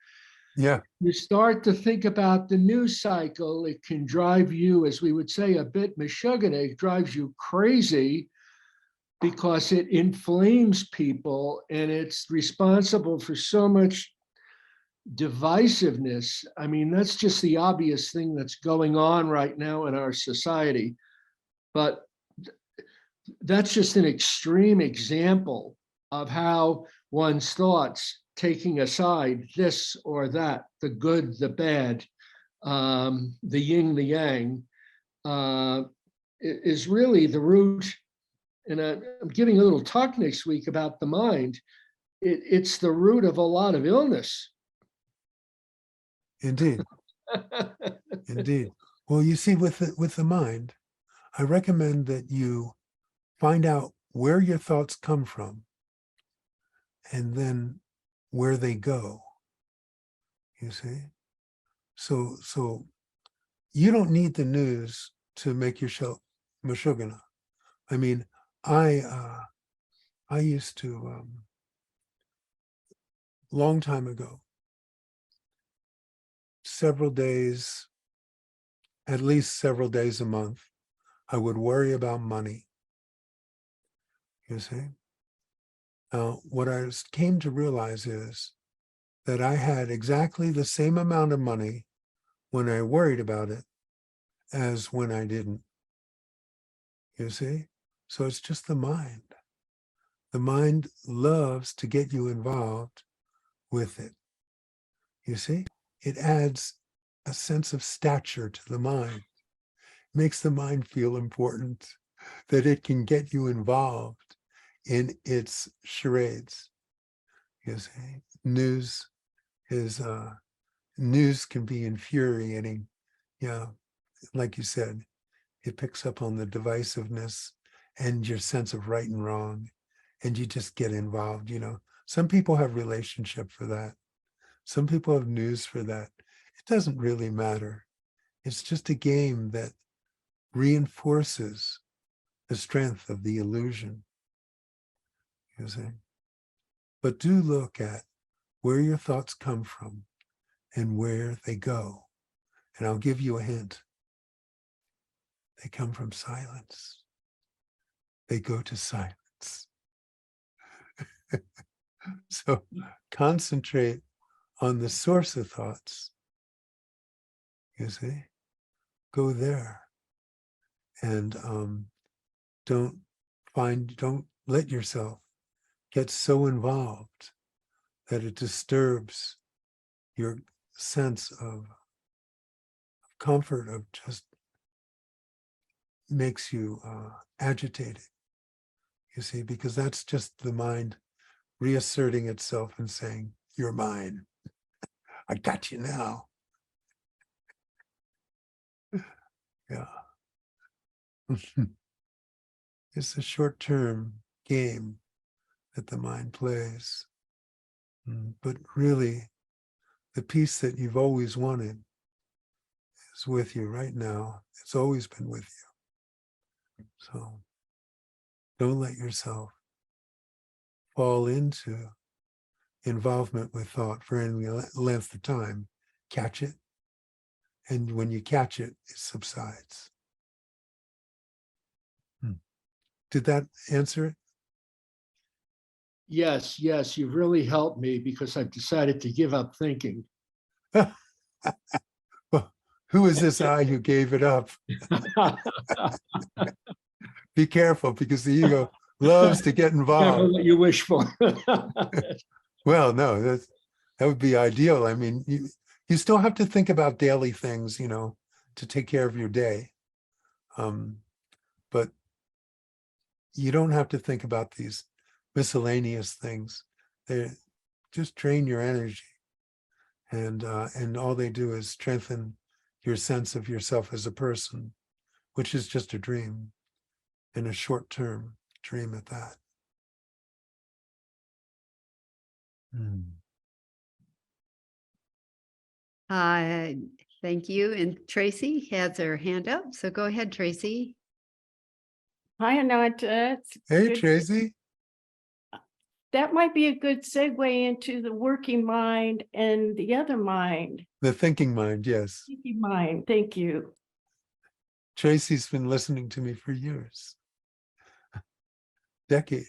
S1: Yeah.
S5: You start to think about the news cycle, it can drive you, as we would say, a bit mashugana, it drives you crazy because it inflames people and it's responsible for so much divisiveness. I mean, that's just the obvious thing that's going on right now in our society. But that's just an extreme example of how one's thoughts, taking aside this or that, the good, the bad, the yin, the yang, is really the root. And I'm giving a little talk next week about the mind. It's the root of a lot of illness.
S1: Indeed. Indeed. Well, you see, with the mind, I recommend that you find out where your thoughts come from and then where they go. You see? So you don't need the news to make yourself mashugana. I mean, I used to long time ago, several days, at least several days a month, I would worry about money. You see? Now, what I came to realize is that I had exactly the same amount of money when I worried about it as when I didn't. You see? So it's just the mind. The mind loves to get you involved with it. You see? It adds a sense of stature to the mind, makes the mind feel important, that it can get you involved in its charades. You see? News can be infuriating. Yeah, like you said, it picks up on the divisiveness and your sense of right and wrong, and you just get involved. Some people have relationship for that. Some people have news for that. It doesn't really matter. It's just a game that reinforces the strength of the illusion. You see? But do look at where your thoughts come from and where they go. And I'll give you a hint. They come from silence. They go to silence. So concentrate on the source of thoughts. You see? Go there. And don't let yourself get so involved that it disturbs your sense of comfort, of just makes you agitated, you see, because that's just the mind reasserting itself and saying, you're mine. I got you now. Yeah. It's a short-term game that the mind plays. But really, the peace that you've always wanted is with you right now. It's always been with you. So don't let yourself fall into involvement with thought for any length of time. Catch it. And when you catch it, it subsides. Did that answer it?
S5: Yes, you've really helped me because I've decided to give up thinking.
S1: Well, who is this I who gave it up? Be careful, because the ego loves to get involved.
S5: What you wish for.
S1: Well, no, that would be ideal. I mean, you still have to think about daily things, to take care of your day. But you don't have to think about these miscellaneous things. They just drain your energy, and all they do is strengthen your sense of yourself as a person, which is just a dream, and a short-term dream at that.
S2: Thank you. And Tracy has her hand up. So go ahead, Tracy.
S6: Hi, Ananta. It's
S1: Hey,
S6: good-
S1: Tracy.
S6: That might be a good segue into the working mind and the other mind,
S1: The thinking mind, yes.
S6: thinking mind. Thank you.
S1: Tracy's been listening to me for years. Decade.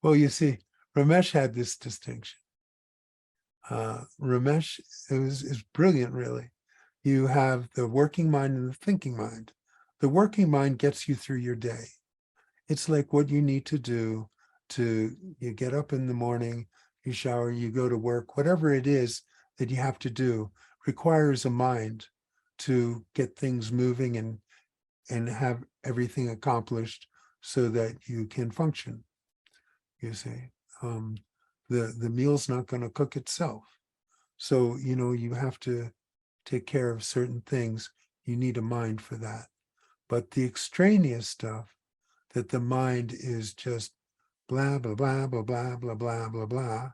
S1: Well, you see, Ramesh had this distinction. Ramesh is brilliant, really. You have the working mind and the thinking mind. The working mind gets you through your day. It's like what you need to do you get up in the morning, you shower, you go to work, whatever it is that you have to do requires a mind to get things moving and have everything accomplished so that you can function. You see, the meal's not going to cook itself. So, you have to take care of certain things. You need a mind for that. But the extraneous stuff that the mind is just blah, blah, blah, blah, blah, blah, blah, blah, blah,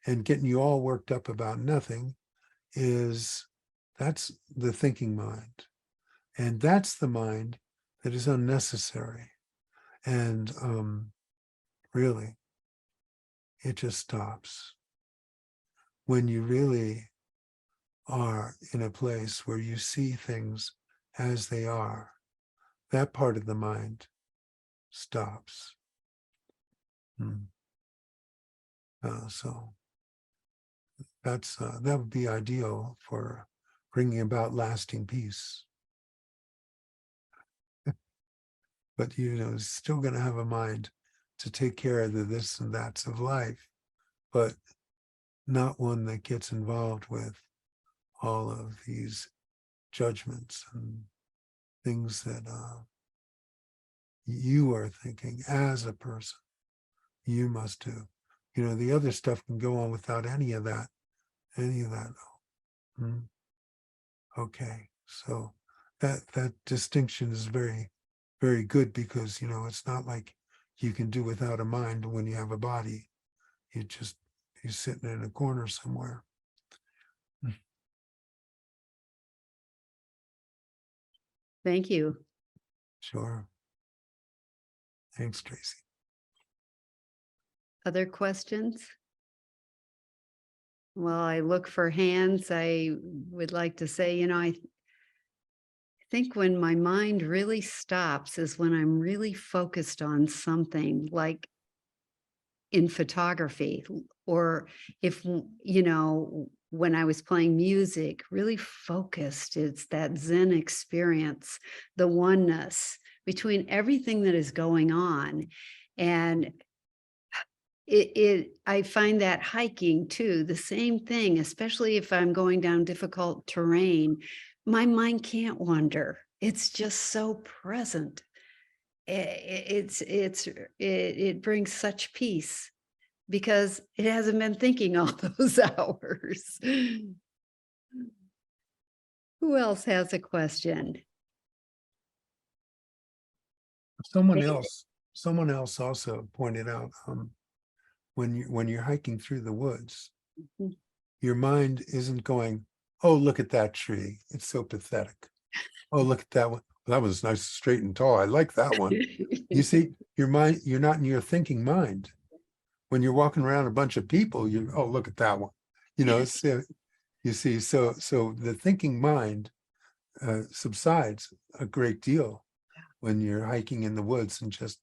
S1: and getting you all worked up about nothing that's the thinking mind. And that's the mind that is unnecessary. And really, it just stops. When you really are in a place where you see things as they are, that part of the mind stops. So that would be ideal for bringing about lasting peace. But still going to have a mind to take care of the this and that's of life, but not one that gets involved with all of these judgments and things that you are thinking as a person you must do. The other stuff can go on without any of that. Okay, so that distinction is very, very good, because it's not like you can do without a mind when you have a body. You're sitting in a corner somewhere.
S2: Thank you.
S1: Sure. Thanks, Tracy.
S2: Other questions? Well, I look for hands. I would like to say, I think when my mind really stops is when I'm really focused on something, like in photography, or if, when I was playing music, really focused. It's that Zen experience, the oneness between everything that is going on. And I find that hiking too, the same thing, especially if I'm going down difficult terrain, my mind can't wander. It's just so present. It brings such peace because it hasn't been thinking all those hours. Who else has a question?
S1: Someone else also pointed out, when you're hiking through the woods,
S2: Mhm.
S1: your mind isn't going, oh, look at that tree, it's so pathetic. Oh, look at that one, that was nice, straight and tall, I like that one. You see, your mind, you're not in your thinking mind. When you're walking around a bunch of people, oh, look at that one. So, you see, so the thinking mind subsides a great deal when you're hiking in the woods and just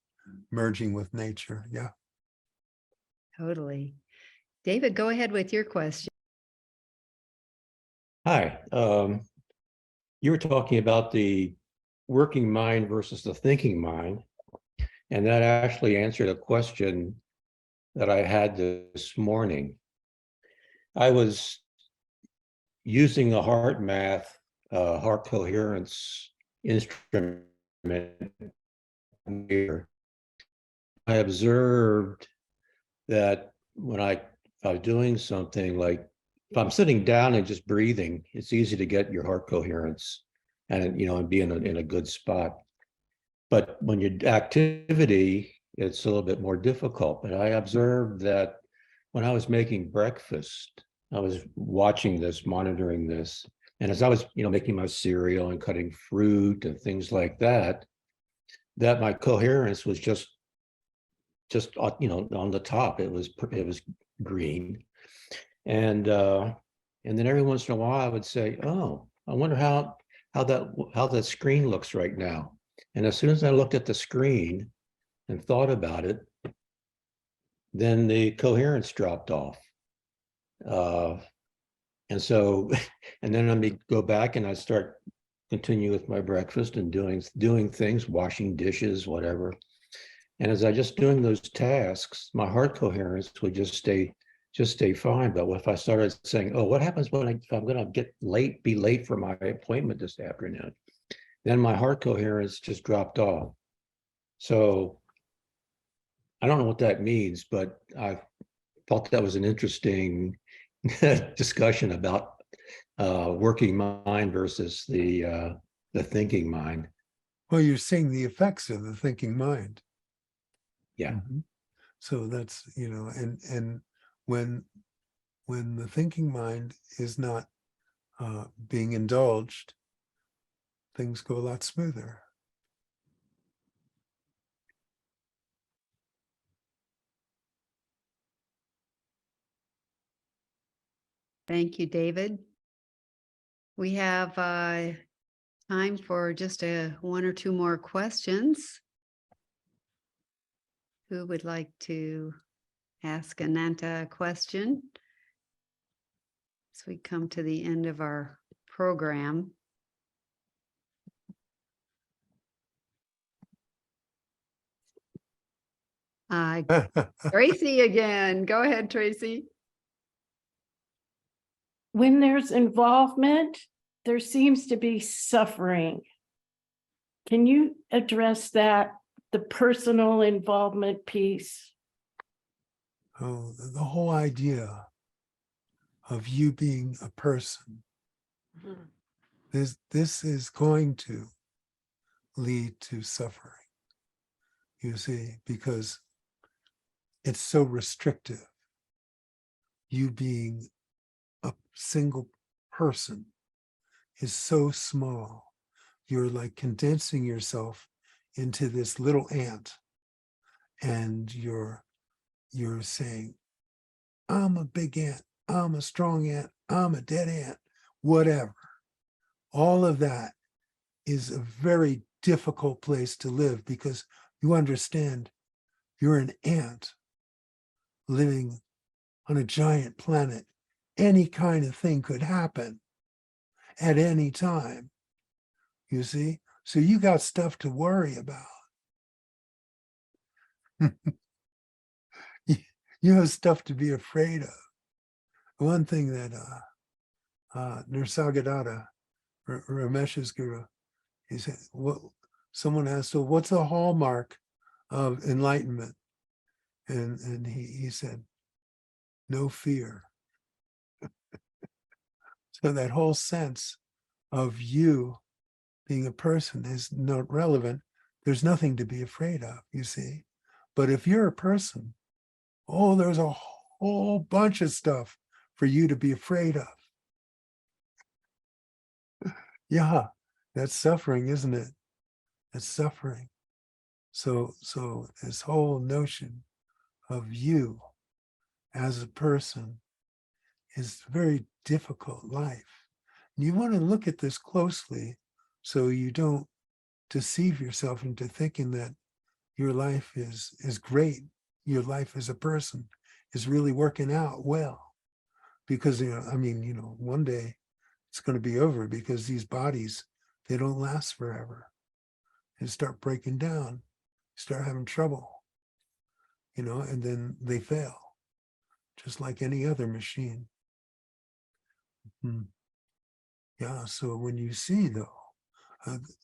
S1: merging with nature. Yeah.
S2: Totally. David, go ahead with your question.
S7: Hi. You were talking about the working mind versus the thinking mind, and that actually answered a question that I had this morning. I was using the heart math heart coherence instrument here, I observed that if I was doing something like, if I'm sitting down and just breathing, it's easy to get your heart coherence and, and be in a good spot. But when you're activity, it's a little bit more difficult. But I observed that when I was making breakfast, I was watching this, monitoring this. And as I was, making my cereal and cutting fruit and things like that, that my coherence was just on the top. It was green. And then every once in a while I would say, oh, I wonder how that screen looks right now. And as soon as I looked at the screen and thought about it, then the coherence dropped off. And so, and then let me go back and I continue with my breakfast and doing things, washing dishes, whatever. And as I just doing those tasks, my heart coherence would just stay fine. But if I started saying, oh, what happens if I'm going to be late for my appointment this afternoon? Then my heart coherence just dropped off. So I don't know what that means, but I thought that was an interesting discussion about working mind versus the thinking mind.
S1: Well, you're seeing the effects of the thinking mind.
S7: Yeah.
S1: Mm-hmm. So that's, and when the thinking mind is not being indulged, things go a lot smoother.
S2: Thank you, David. We have time for just one or two more questions. Who would like to ask Ananta a question as we come to the end of our program? Tracy again. Go ahead, Tracy.
S6: When there's involvement, there seems to be suffering. Can you address that, the personal involvement piece?
S1: Oh, the whole idea of you being a person, this is going to lead to suffering, you see, because it's so restrictive. You being a single person is so small. You're like condensing yourself into this little ant, and you're saying, I'm a big ant, I'm a strong ant, I'm a dead ant, whatever. All of that is a very difficult place to live, because you understand you're an ant living on a giant planet. Any kind of thing could happen at any time, you see? So you got stuff to worry about. You have stuff to be afraid of. One thing that Nisargadatta, Ramesh's guru, he said, someone asked, so what's the hallmark of enlightenment? And he said, no fear. So that whole sense of you being a person is not relevant. There's nothing to be afraid of, you see. But if you're a person, oh, there's a whole bunch of stuff for you to be afraid of. Yeah, that's suffering, isn't it? That's suffering. So this whole notion of you as a person is a very difficult life. And you want to look at this closely so you don't deceive yourself into thinking that your life is great. Your life as a person is really working out well. Because, one day it's going to be over, because these bodies, they don't last forever. They start breaking down, start having trouble, and then they fail, just like any other machine. Yeah. So when you see though,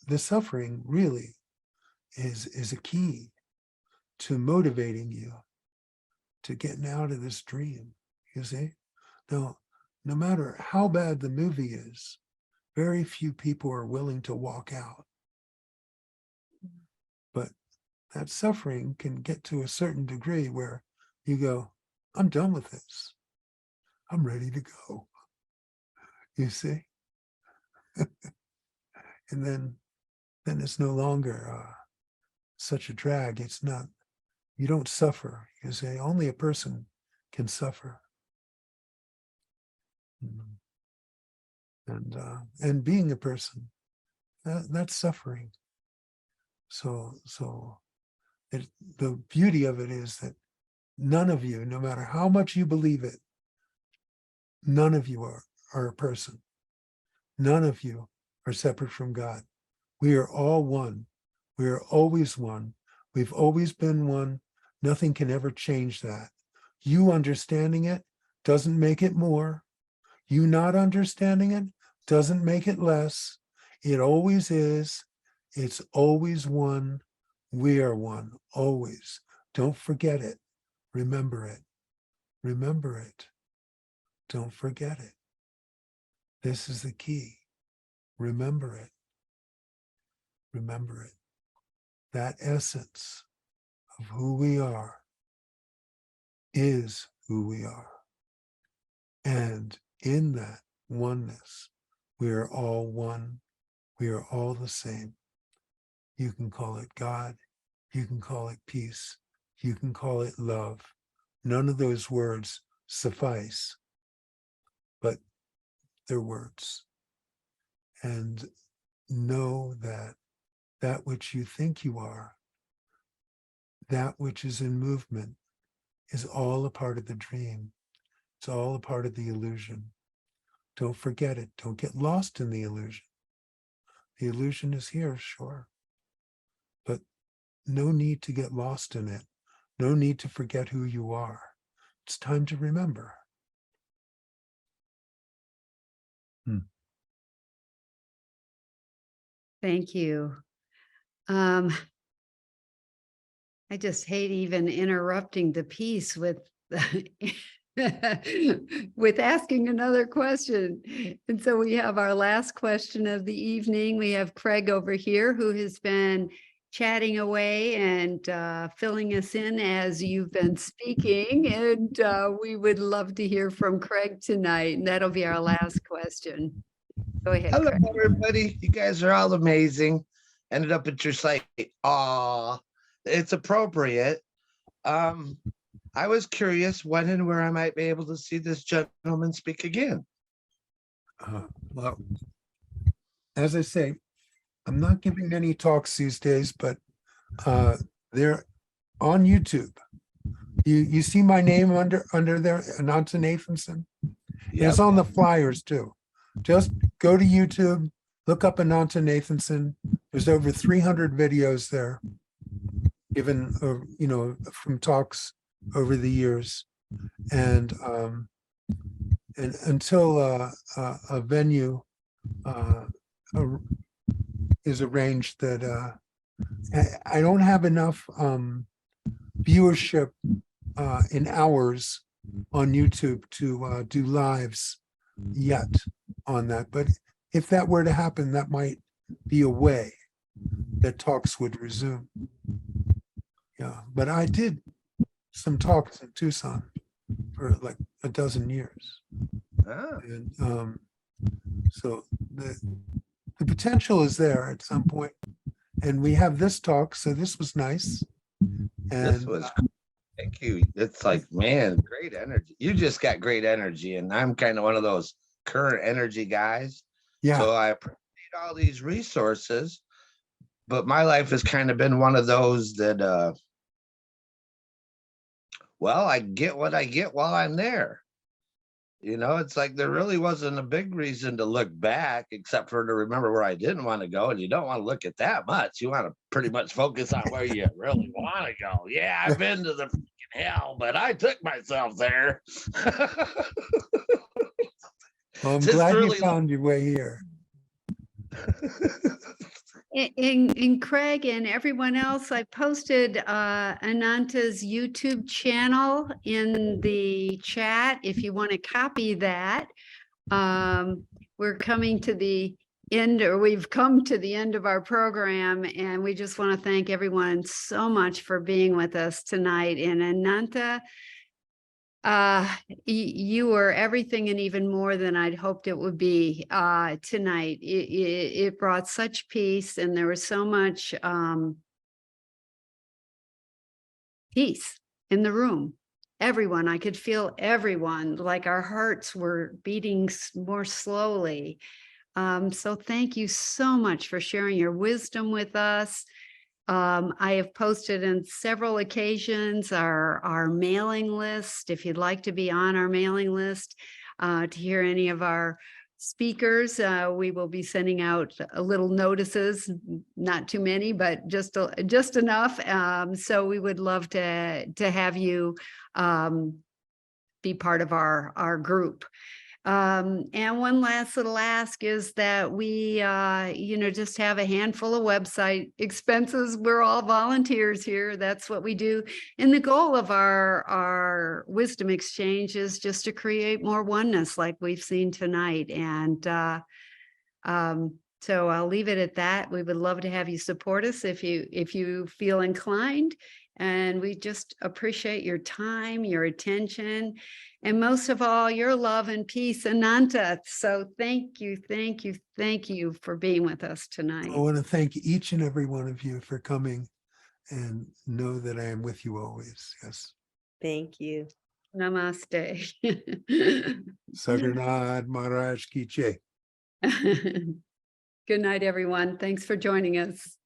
S1: the suffering really is a key to motivating you to getting out of this dream. You see, no matter how bad the movie is, very few people are willing to walk out. But that suffering can get to a certain degree where you go, I'm done with this. I'm ready to go. You see? And then it's no longer such a drag. It's not, you don't suffer. You say only a person can suffer. And being a person, that's suffering. So the beauty of it is that none of you, no matter how much you believe it, none of you are a person. None of you are separate from God. We are all one. We are always one. We've always been one. Nothing can ever change that. You understanding it doesn't make it more. You not understanding it doesn't make it less. It always is. It's always one. We are one, always. Don't forget it. Remember it. Remember it. Don't forget it. This is the key. Remember it. Remember it. That essence of who we are is who we are. And in that oneness, we are all one. We are all the same. You can call it God. You can call it peace. You can call it love. None of those words suffice, but they're words. And know that that which you think you are, that which is in movement, is all a part of the dream. It's all a part of the illusion. Don't forget it. Don't get lost in the illusion. The illusion is here, sure, but no need to get lost in it. No need to forget who you are. It's time to remember.
S2: Thank you. I just hate even interrupting the piece with with asking another question. And so we have our last question of the evening. We have Craig over here who has been chatting away and filling us in as you've been speaking. And we would love to hear from Craig tonight. And that'll be our last question. Go ahead,
S8: Hello,
S2: Craig.
S8: everybody. You guys are all amazing. Ended up at your site. Aw, it's appropriate. I was curious when and where I might be able to see this gentleman speak again.
S1: Well, as I say, I'm not giving any talks these days, but they're on YouTube. You see my name under there, Ananta Nathanson.
S8: Yep.
S1: It's on the flyers too. Just go to YouTube, look up Ananta Nathanson. There's over 300 videos there, given from talks over the years, and until a venue is arranged that I don't have enough viewership in hours on YouTube to do lives yet on that. But if that were to happen, that might be a way that talks would resume. Yeah, but I did some talks in Tucson for like a dozen years.
S8: Ah,
S1: And so the potential is there at some point. And we have this talk, so this was nice. And
S8: this was thank you. It's like, man, great energy. You just got great energy, and I'm kind of one of those current energy guys.
S1: yeah,
S8: So I appreciate all these resources, but my life has kind of been one of those that well, I get what I get while I'm there. It's like there really wasn't a big reason to look back except for to remember where I didn't want to go. And you don't want to look at that much. You want to pretty much focus on where you really want to go. Yeah, I've been to the freaking hell, but I took myself there.
S1: Well, I'm
S8: Just
S1: glad
S8: really-
S1: you found your way here.
S2: In Craig and everyone else, I posted Ananta's YouTube channel in the chat if you want to copy that. We're coming to the end, or we've come to the end of our program, and we just want to thank everyone so much for being with us tonight. And Ananta, you were everything and even more than I'd hoped it would be tonight. It brought such peace, and there was so much peace in the room. Everyone, I could feel everyone, like our hearts were beating more slowly. So thank you so much for sharing your wisdom with us. I have posted on several occasions our mailing list. If you'd like to be on our mailing list to hear any of our speakers, we will be sending out little notices, not too many, but just enough. So we would love to have you be part of our group. And one last little ask is that we, just have a handful of website expenses. We're all volunteers here. That's what we do. And the goal of our wisdom exchange is just to create more oneness like we've seen tonight. And so I'll leave it at that. We would love to have you support us if you feel inclined. And we just appreciate your time, your attention, and most of all, your love and peace, Ananta. So thank you for being with us tonight.
S1: I want to thank each and every one of you for coming, and know that I am with you always. Yes.
S3: Thank you.
S2: Namaste.
S1: Sagarnath Maharaj Ki Jai.
S2: Good night, everyone. Thanks for joining us.